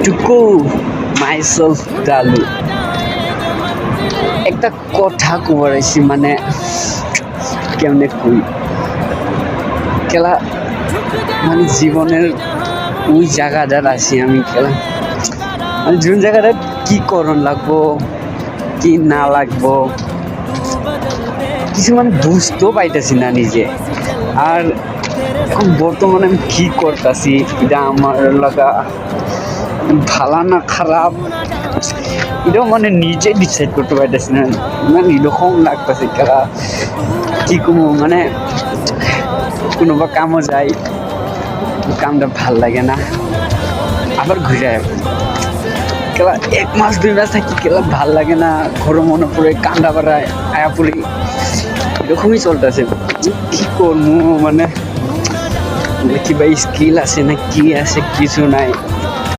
to call myself Dalu. একটা কথা কবার আছি মানে কেমনে কই খেলা মানে জীবনের ওই জায়গাটার আছি আমি খেলা মানে যোন জায়গাটা কি করণ লাগবো কি না লাগবো কিছু মানে বুঝতেও পাইতেছি না নিজে। আর এখন বর্তমানে আমি কি করতেছি এটা আমার লাগা ভালো না খারাপ এটাও মানে নিজে ডিসাইড করতে পারতেছি না। মানে এরকম লাগতেছে খেলা কি করবো মানে কোনোবা কামও যায় কামটা ভাল লাগে না আবার ঘুরে খেলা 1 মাস 2 মাস থাকি খেলা ভাল লাগে না ঘরে মনে পড়ে কান্দা বাড়ায় আয়া পড়ি এরকমই চলতেছে। কি করবো মানে কি ভাই স্কিল আছে না কি আছে কিছু নাই।